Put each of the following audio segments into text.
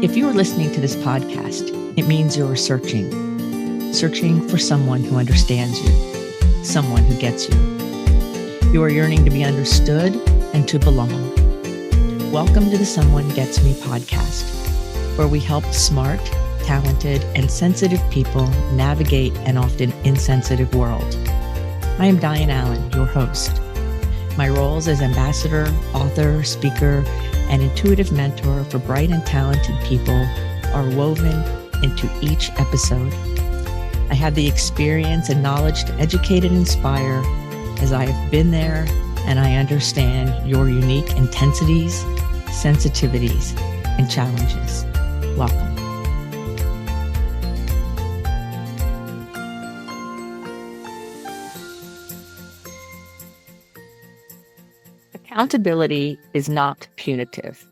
If you are listening to this podcast, it means you're searching for someone who understands you, someone who gets you. You are yearning to be understood and to belong. Welcome to the Someone Gets Me podcast, where we help smart, talented, and sensitive people navigate an often insensitive world. I am Dianne A, your host. My roles as ambassador, author, speaker, and intuitive mentor for bright and talented people are woven into each episode. I have the experience and knowledge to educate and inspire, as I have been there and I understand your unique intensities, sensitivities, and challenges. Welcome. Accountability is not punitive.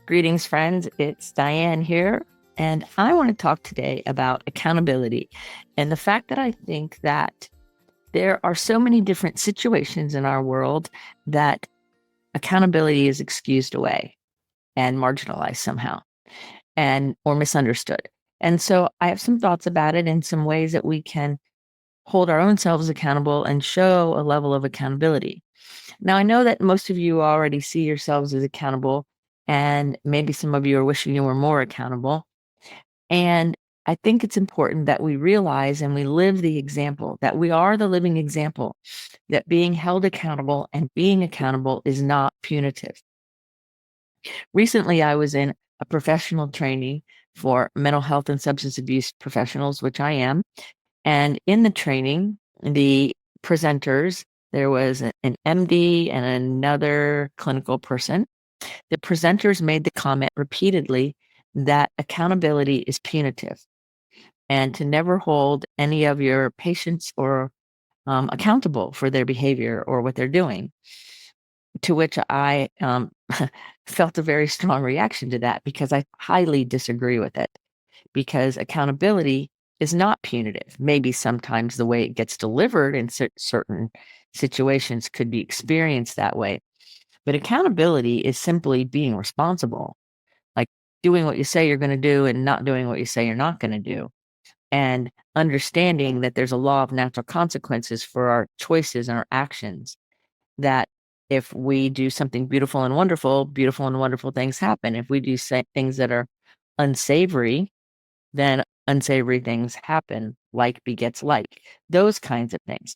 Greetings, friends. It's Dianne here, and I want to talk today about accountability and the fact that I think that there are so many different situations in our world that accountability is excused away and marginalized somehow or misunderstood. And so I have some thoughts about it and some ways that we can hold our own selves accountable and show a level of accountability. Now, I know that most of you already see yourselves as accountable, and maybe some of you are wishing you were more accountable. And I think it's important that we realize and we live the example, that we are the living example, that being held accountable and being accountable is not punitive. Recently, I was in a professional training for mental health and substance abuse professionals, which I am. And in the training, the presenters, there was an MD and another clinical person. The presenters made the comment repeatedly that accountability is punitive and to never hold any of your patients or accountable for their behavior or what they're doing. To which I felt a very strong reaction to that because I highly disagree with it, because accountability is not punitive. Maybe sometimes the way it gets delivered in certain situations could be experienced that way. But accountability is simply being responsible, like doing what you say you're going to do and not doing what you say you're not going to do. And understanding that there's a law of natural consequences for our choices and our actions, that if we do something beautiful and wonderful things happen. If we do things that are unsavory, then unsavory things happen, like begets like, those kinds of things.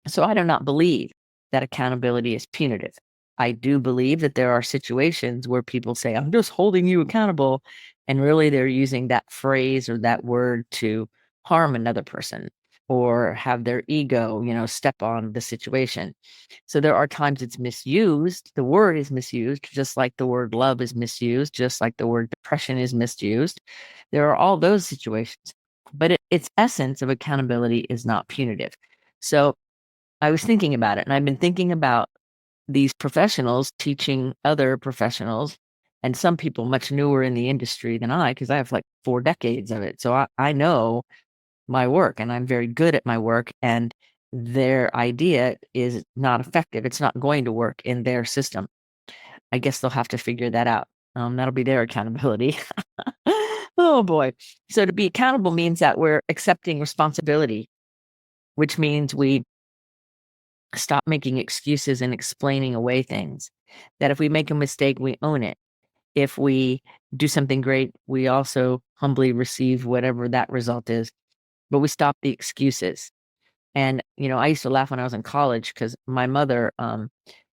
So I do not believe that accountability is punitive. I do believe that there are situations where people say, I'm just holding you accountable, and really they're using that phrase or that word to harm another person or have their ego, step on the situation. So there are times it's misused. The word is misused, just like the word love is misused, just like the word depression is misused. There are all those situations, but its essence of accountability is not punitive. So I was thinking about it, and I've been thinking about these professionals teaching other professionals, and some people much newer in the industry than I, because I have like 4 decades of it. So I know my work, and I'm very good at my work, and their idea is not effective. It's not going to work in their system. I guess they'll have to figure that out. That'll be their accountability. Oh boy. So to be accountable means that we're accepting responsibility, which means we stop making excuses and explaining away things. That if we make a mistake, we own it. If we do something great, we also humbly receive whatever that result is. But we stop the excuses. And, I used to laugh when I was in college because my mother,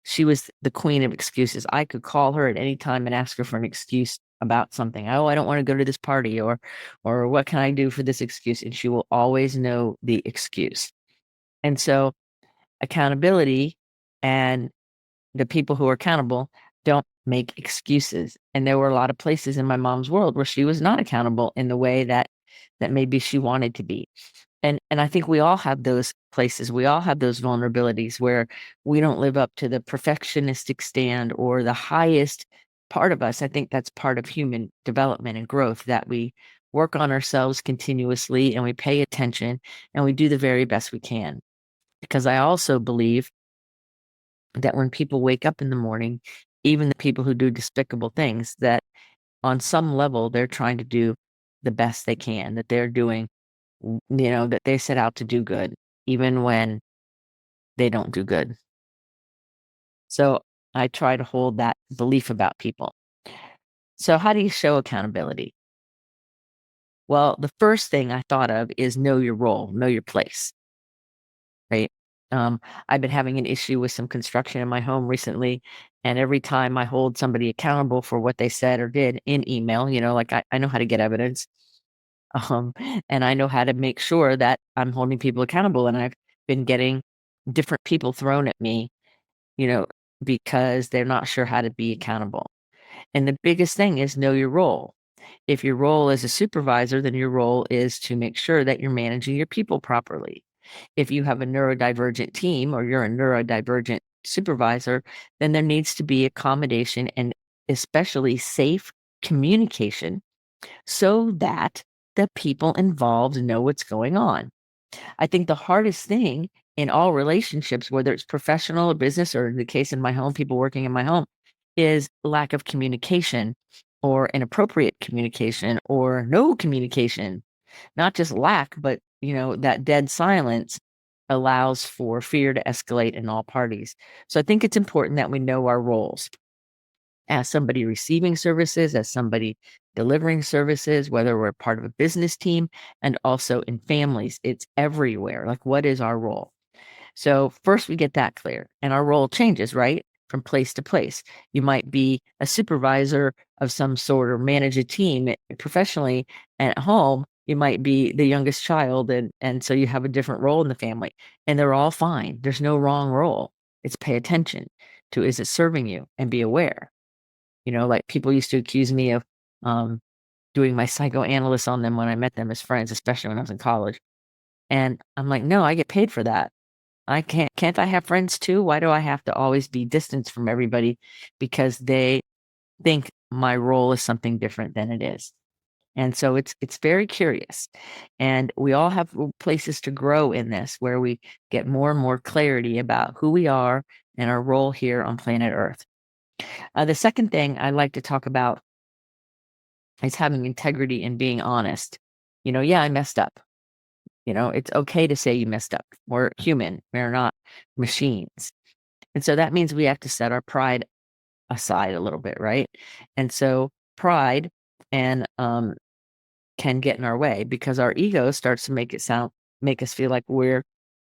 she was the queen of excuses. I could call her at any time and ask her for an excuse about something. Oh, I don't want to go to this party, or what can I do for this excuse? And she will always know the excuse. And so accountability and the people who are accountable don't make excuses. And there were a lot of places in my mom's world where she was not accountable in the way that maybe she wanted to be. And I think we all have those places. We all have those vulnerabilities where we don't live up to the perfectionistic stand or the highest part of us. I think that's part of human development and growth, that we work on ourselves continuously and we pay attention and we do the very best we can. Because I also believe that when people wake up in the morning, even the people who do despicable things, that on some level, they're trying to do the best they can, that they're doing, that they set out to do good, even when they don't do good. So I try to hold that belief about people. So how do you show accountability? Well, the first thing I thought of is know your role, know your place, right? Um, I've been having an issue with some construction in my home recently, and every time I hold somebody accountable for what they said or did in email, like I know how to get evidence, um, and I know how to make sure that I'm holding people accountable. And I've been getting different people thrown at me, you know, because they're not sure how to be accountable. And the biggest thing is know your role. If your role is a supervisor, then your role is to make sure that you're managing your people properly. If you have a neurodivergent team or you're a neurodivergent supervisor, then there needs to be accommodation and especially safe communication so that the people involved know what's going on. I think the hardest thing in all relationships, whether it's professional or business, or in the case in my home, people working in my home, is lack of communication or inappropriate communication or no communication. Not just lack, but that dead silence allows for fear to escalate in all parties. So I think it's important that we know our roles as somebody receiving services, as somebody delivering services, whether we're part of a business team, and also in families. It's everywhere. Like, what is our role? So first we get that clear, and our role changes, right? From place to place. You might be a supervisor of some sort or manage a team professionally, and at home you might be the youngest child, and so you have a different role in the family, and they're all fine. There's no wrong role. It's pay attention to, is it serving you, and be aware. Like people used to accuse me of um, doing my psychoanalysis on them when I met them as friends, especially when I was in college. And I'm like, no, I get paid for that. I can't I have friends too? Why do I have to always be distanced from everybody because they think my role is something different than it is? And so it's very curious. And we all have places to grow in this where we get more and more clarity about who we are and our role here on planet Earth. The second thing I like to talk about is having integrity and being honest. Yeah, I messed up. It's okay to say you messed up. We're human. We're not machines. And so that means we have to set our pride aside a little bit, right? And so pride and can get in our way because our ego starts to make us feel like we're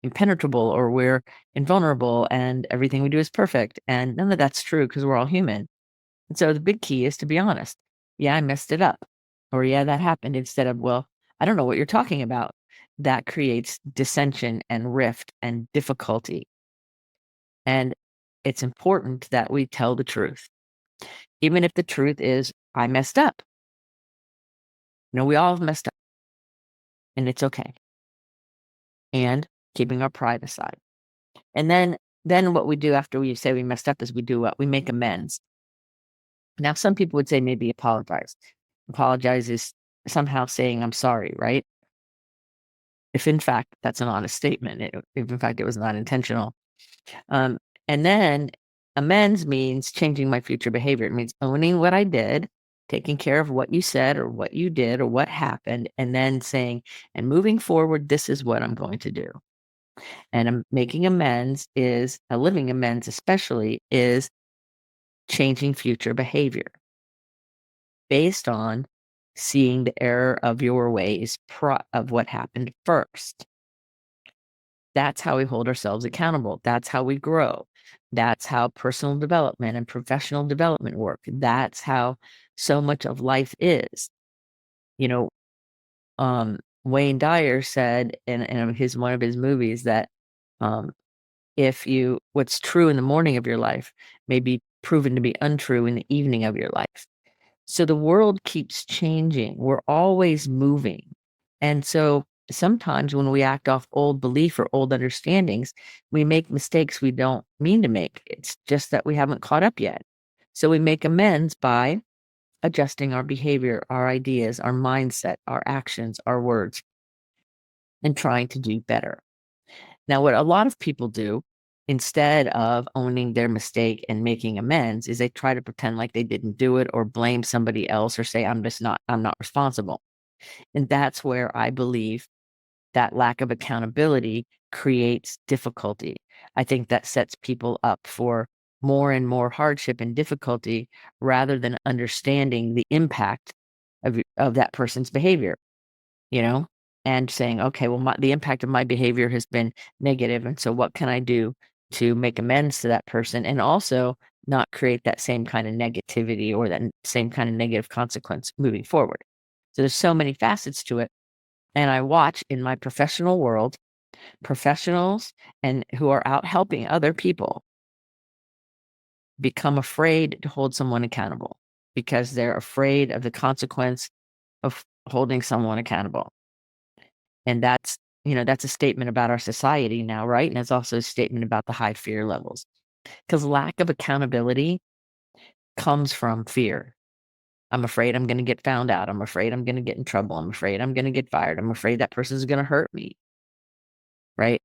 impenetrable or we're invulnerable and everything we do is perfect. And none of that's true because we're all human. And so the big key is to be honest. Yeah, I messed it up. Or yeah, that happened, instead of, well, I don't know what you're talking about. That creates dissension and rift and difficulty. And it's important that we tell the truth, even if the truth is, I messed up. We all have messed up, and it's okay. And keeping our pride aside. And then what we do after we say we messed up is we do what? We make amends. Now, some people would say maybe apologize. Apologize is somehow saying I'm sorry, right? If in fact that's an honest statement, if in fact it was not intentional. Um, and then amends means changing my future behavior. It means owning what I did, taking care of what you said or what you did or what happened, and then saying, and moving forward, this is what I'm going to do. And making amends is, a living amends especially, is changing future behavior based on seeing the error of your ways of what happened first. That's how we hold ourselves accountable. That's how we grow. That's how personal development and professional development work. That's how so much of life is. You know, Wayne Dyer said in one of his movies that um, what's true in the morning of your life may be proven to be untrue in the evening of your life. So the world keeps changing. We're always moving. And so sometimes when we act off old belief or old understandings, we make mistakes we don't mean to make. It's just that we haven't caught up yet. So we make amends by adjusting our behavior, our ideas, our mindset, our actions, our words, and trying to do better. Now, what a lot of people do instead of owning their mistake and making amends, is they try to pretend like they didn't do it or blame somebody else or say, I'm not responsible. And that's where I believe that lack of accountability creates difficulty. I think that sets people up for more and more hardship and difficulty rather than understanding the impact of that person's behavior, you know, and saying, okay, well, the impact of my behavior has been negative. And so what can I do to make amends to that person and also not create that same kind of negativity or that same kind of negative consequence moving forward? So there's so many facets to it. And I watch in my professional world, professionals and who are out helping other people become afraid to hold someone accountable because they're afraid of the consequence of holding someone accountable. And that's a statement about our society now, right? And it's also a statement about the high fear levels because lack of accountability comes from fear. I'm afraid I'm going to get found out. I'm afraid I'm going to get in trouble. I'm afraid I'm going to get fired. I'm afraid that person's going to hurt me, right?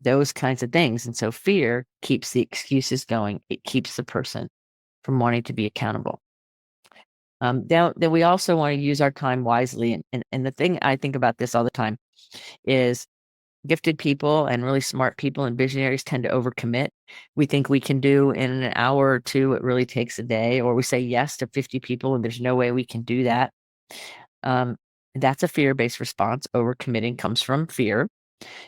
Those kinds of things. And so fear keeps the excuses going. It keeps the person from wanting to be accountable. Then we also want to use our time wisely. And the thing I think about this all the time is gifted people and really smart people and visionaries tend to overcommit. We think we can do in an hour or two, it really takes a day, or we say yes to 50 people and there's no way we can do that. That's a fear-based response. Overcommitting comes from fear.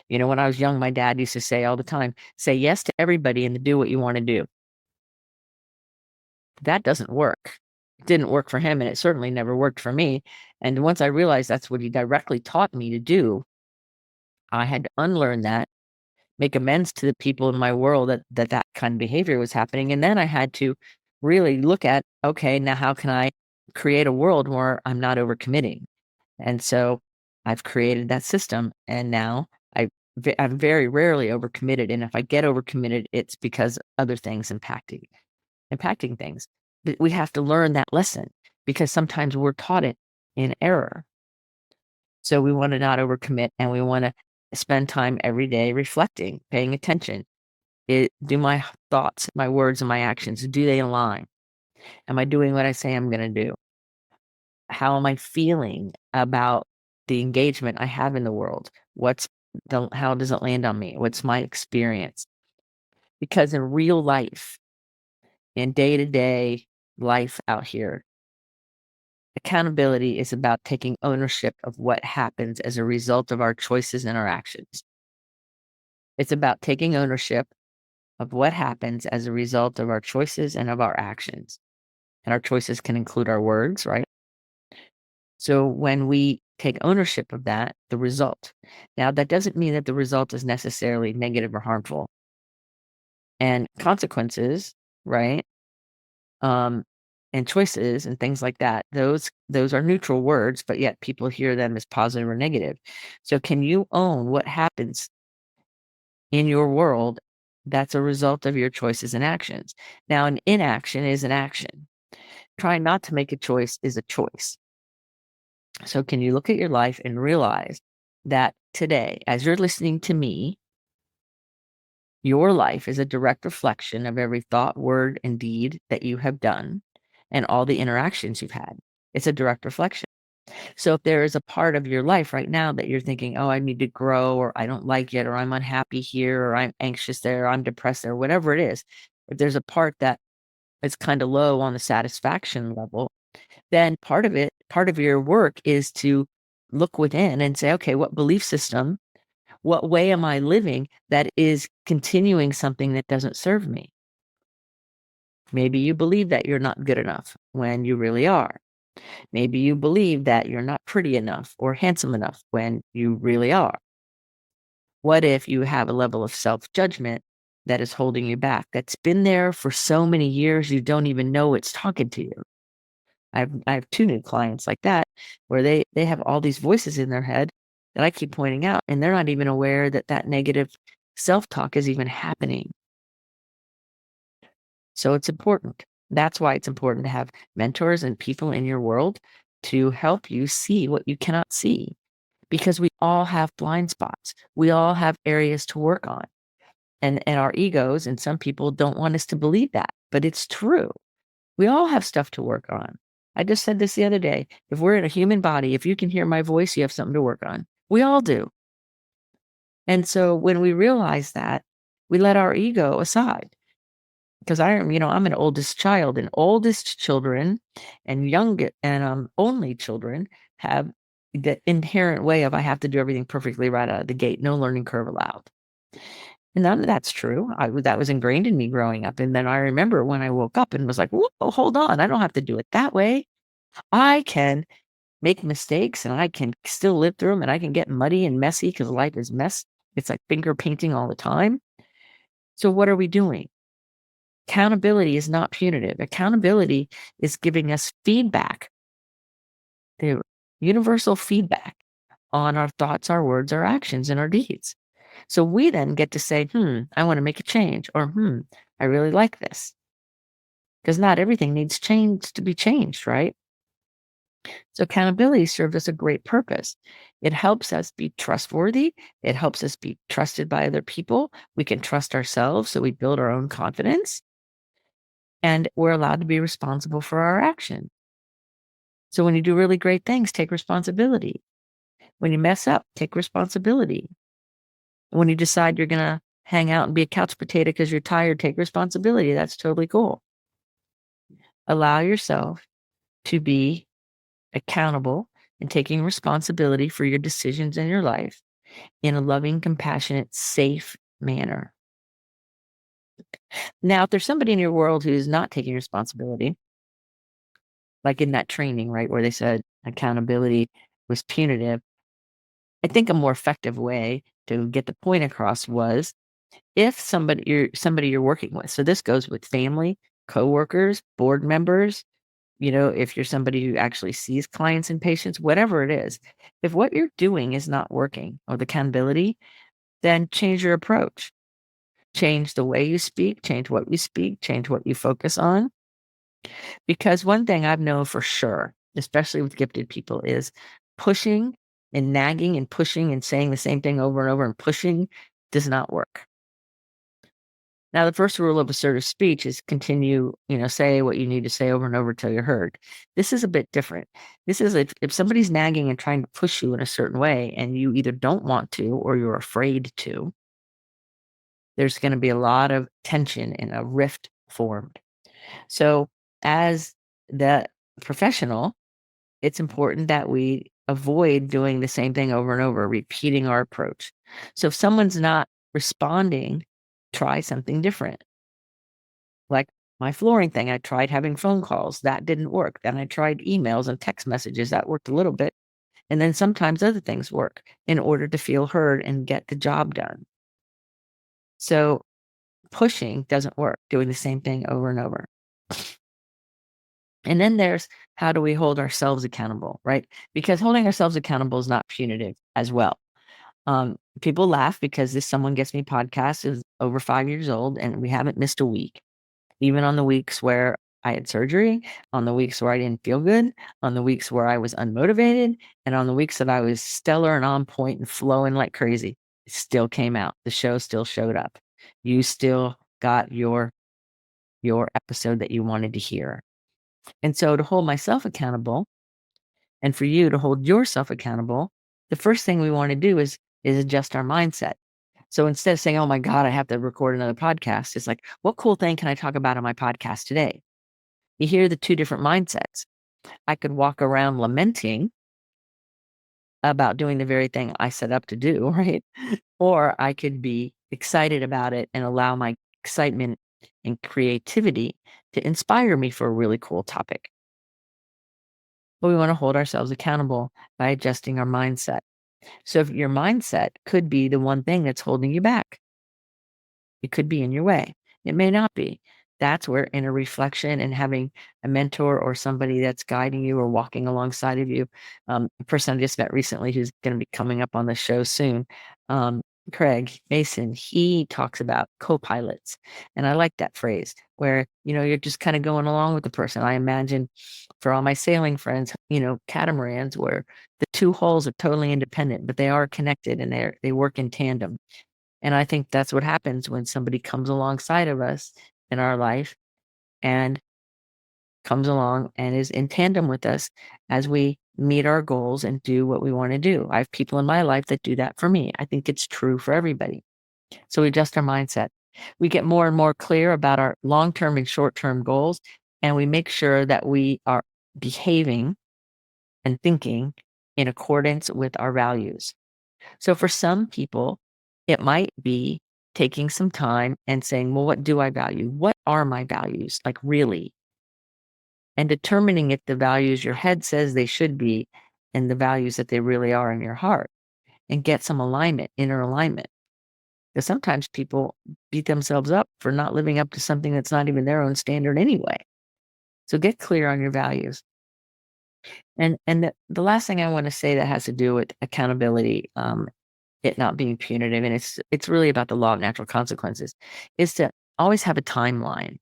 You know, when I was young, my dad used to say all the time, say yes to everybody and do what you want to do. That doesn't work. It didn't work for him, and it certainly never worked for me. And once I realized that's what he directly taught me to do, I had to unlearn that, make amends to the people in my world that kind of behavior was happening. And then I had to really look at, okay, now how can I create a world where I'm not overcommitting? And so I've created that system, and now I'm very rarely overcommitted. And if I get overcommitted, it's because other things impacting things. But we have to learn that lesson because sometimes we're taught it in error. So we want to not overcommit, and we want to spend time every day reflecting, paying attention. Do my thoughts, my words, and my actions, do they align? Am I doing what I say I'm going to do? How am I feeling about the engagement I have in the world? How does it land on me? What's my experience? Because in real life, in day-to-day life out here, accountability is about taking ownership of what happens as a result of our choices and our actions. It's about taking ownership of what happens as a result of our choices and of our actions. And our choices can include our words, right? So when we take ownership of that, the result. Now, that doesn't mean that the result is necessarily negative or harmful. And consequences, right? And choices and things like that, those are neutral words, but yet people hear them as positive or negative. So can you own what happens in your world that's a result of your choices and actions? Now, an inaction is an action. Trying not to make a choice is a choice. So can you look at your life and realize that today, as you're listening to me, your life is a direct reflection of every thought, word, and deed that you have done and all the interactions you've had. It's a direct reflection. So if there is a part of your life right now that you're thinking, oh, I need to grow, or I don't like it, or I'm unhappy here, or I'm anxious there, or I'm depressed there, whatever it is, if there's a part that is kind of low on the satisfaction level, then part of your work is to look within and say, okay, what belief system, what way am I living that is continuing something that doesn't serve me? Maybe you believe that you're not good enough when you really are. Maybe you believe that you're not pretty enough or handsome enough when you really are. What if you have a level of self-judgment that is holding you back, that's been there for so many years you don't even know it's talking to you? I have two new clients like that where they have all these voices in their head that I keep pointing out, and they're not even aware that that negative self-talk is even happening. So it's important. That's why it's important to have mentors and people in your world to help you see what you cannot see, because we all have blind spots. We all have areas to work on. And our egos and some people don't want us to believe that, but it's true. We all have stuff to work on. I just said this the other day. If we're in a human body, if you can hear my voice, you have something to work on. We all do. And so when we realize that, we let our ego aside. Because I'm an oldest child, and oldest children and only children have the inherent way of I have to do everything perfectly right out of the gate, no learning curve allowed. And none of that's true. That was ingrained in me growing up. And then I remember when I woke up and was like, whoa, hold on, I don't have to do it that way. I can make mistakes and I can still live through them, and I can get muddy and messy because life is mess. It's like finger painting all the time. So what are we doing? Accountability is not punitive. Accountability is giving us feedback, the universal feedback on our thoughts, our words, our actions, and our deeds. So we then get to say, I want to make a change, or I really like this. Because not everything needs change to be changed, right? So accountability serves us a great purpose. It helps us be trustworthy. It helps us be trusted by other people. We can trust ourselves, so we build our own confidence. And we're allowed to be responsible for our action. So when you do really great things, take responsibility. When you mess up, take responsibility. When you decide you're going to hang out and be a couch potato because you're tired, take responsibility. That's totally cool. Allow yourself to be accountable and taking responsibility for your decisions in your life in a loving, compassionate, safe manner. Now, if there's somebody in your world who's not taking responsibility, like in that training, right, where they said accountability was punitive, I think a more effective way to get the point across was if somebody you're working with. So this goes with family, coworkers, board members, if you're somebody who actually sees clients and patients, whatever it is, if what you're doing is not working or the accountability, then change your approach. Change the way you speak, change what you speak, change what you focus on. Because one thing I've known for sure, especially with gifted people, is pushing and nagging and pushing and saying the same thing over and over and pushing does not work. Now, the first rule of assertive speech is continue, say what you need to say over and over till you're heard. This is a bit different. This is if somebody's nagging and trying to push you in a certain way and you either don't want to or you're afraid to, there's going to be a lot of tension and a rift formed. So as the professional, it's important that we avoid doing the same thing over and over, repeating our approach. So if someone's not responding, try something different. Like my flooring thing, I tried having phone calls. That didn't work. Then I tried emails and text messages. That worked a little bit. And then sometimes other things work in order to feel heard and get the job done. So pushing doesn't work, doing the same thing over and over. And then there's how do we hold ourselves accountable, right? Because holding ourselves accountable is not punitive as well. People laugh because this Someone Gets Me podcast is over 5 years old and we haven't missed a week. Even on the weeks where I had surgery, on the weeks where I didn't feel good, on the weeks where I was unmotivated, and on the weeks that I was stellar and on point and flowing like crazy, it still came out. The show still showed up. You still got your episode that you wanted to hear. And so to hold myself accountable and for you to hold yourself accountable, the first thing we want to do is adjust our mindset. So instead of saying, oh my God, I have to record another podcast, it's like, what cool thing can I talk about on my podcast today? You hear the two different mindsets. I could walk around lamenting about doing the very thing I set up to do, right? Or I could be excited about it and allow my excitement and creativity to inspire me for a really cool topic. But we want to hold ourselves accountable by adjusting our mindset. So if your mindset could be the one thing that's holding you back. It could be in your way. It may not be. That's where inner reflection and having a mentor or somebody that's guiding you or walking alongside of you. A person I just met recently who's going to be coming up on the show soon, Craig Mason, he talks about co-pilots. And I like that phrase where, you're just kind of going along with the person. I imagine for all my sailing friends, catamarans where the two hulls are totally independent, but they are connected and they work in tandem. And I think that's what happens when somebody comes alongside of us in our life and comes along and is in tandem with us as we meet our goals and do what we want to do. I have people in my life that do that for me. I think it's true for everybody. So we adjust our mindset. We get more and more clear about our long-term and short-term goals, and we make sure that we are behaving and thinking in accordance with our values. So for some people, it might be taking some time and saying, well, what do I value? What are my values? Like really? And determining if the values your head says they should be and the values that they really are in your heart, and get some alignment, inner alignment. Because sometimes people beat themselves up for not living up to something that's not even their own standard anyway. So get clear on your values. And the last thing I want to say that has to do with accountability, it not being punitive, and it's really about the law of natural consequences, is to always have a timeline.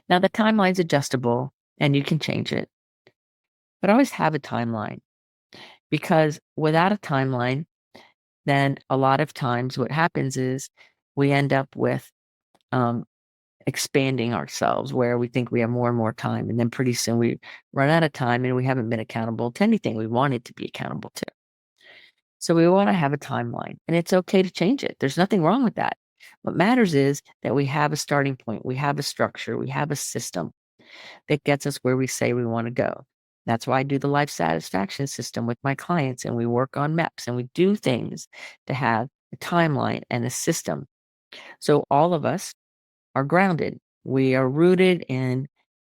Now the timeline's adjustable and you can change it, but always have a timeline, because without a timeline, then a lot of times what happens is we end up with expanding ourselves where we think we have more and more time. And then pretty soon we run out of time and we haven't been accountable to anything we wanted to be accountable to. So we want to have a timeline, and it's okay to change it. There's nothing wrong with that. What matters is that we have a starting point. We have a structure. We have a system that gets us where we say we want to go. That's why I do the life satisfaction system with my clients, and we work on MEPs and we do things to have a timeline and a system. So all of us are grounded. We are rooted in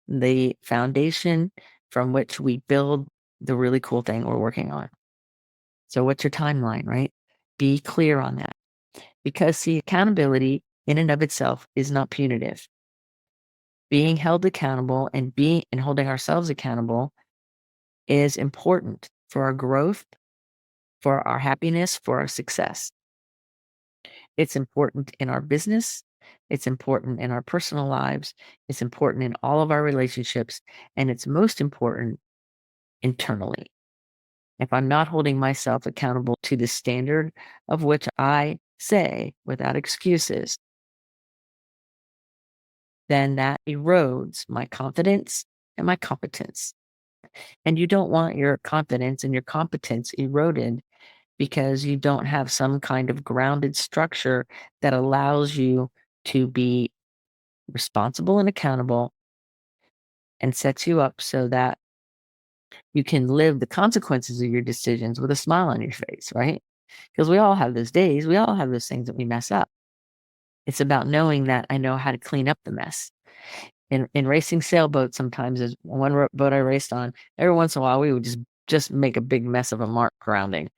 the foundation from which we build the really cool thing we're working on. So what's your timeline, right? Be clear on that. Because see, accountability in and of itself is not punitive. Being held accountable and holding ourselves accountable is important for our growth, for our happiness, for our success. It's important in our business. It's important in our personal lives. It's important in all of our relationships. And it's most important internally. If I'm not holding myself accountable to the standard of which I say without excuses, then that erodes my confidence and my competence. And you don't want your confidence and your competence eroded because you don't have some kind of grounded structure that allows you to be responsible and accountable and sets you up so that you can live the consequences of your decisions with a smile on your face, right? Because we all have those days. We all have those things that we mess up. It's about knowing that I know how to clean up the mess. In racing sailboats, sometimes as one boat I raced on, every once in a while we would just make a big mess of a mark grounding,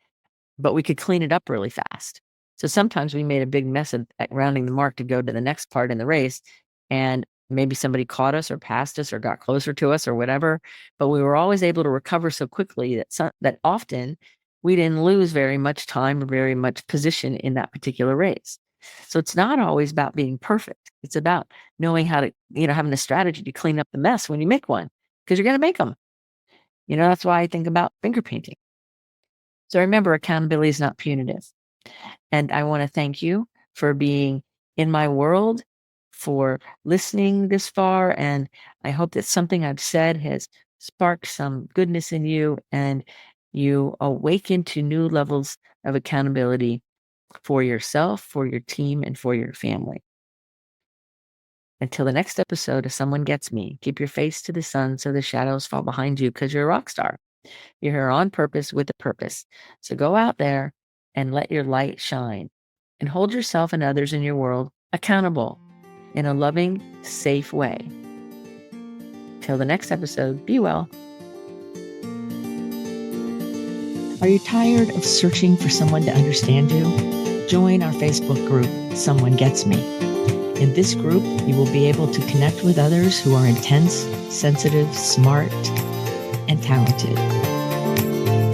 but we could clean it up really fast. So sometimes we made a big mess at rounding the mark to go to the next part in the race, and maybe somebody caught us or passed us or got closer to us or whatever, but we were always able to recover so quickly that often we didn't lose very much time or very much position in that particular race. So it's not always about being perfect. It's about knowing how to, having a strategy to clean up the mess when you make one, because you're going to make them. That's why I think about finger painting. So remember, accountability is not punitive. And I want to thank you for being in my world, for listening this far. And I hope that something I've said has sparked some goodness in you and you awaken to new levels of accountability for yourself, for your team, and for your family. Until the next episode of Someone Gets Me, keep your face to the sun so the shadows fall behind you, because you're a rock star. You're here on purpose with a purpose. So go out there and let your light shine and hold yourself and others in your world accountable in a loving, safe way. Till the next episode, be well. Are you tired of searching for someone to understand you? Join our Facebook group, Someone Gets Me. In this group, you will be able to connect with others who are intense, sensitive, smart, and talented.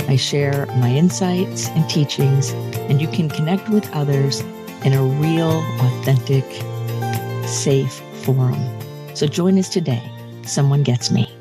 I share my insights and teachings, and you can connect with others in a real, authentic, safe forum. So join us today. Someone Gets Me.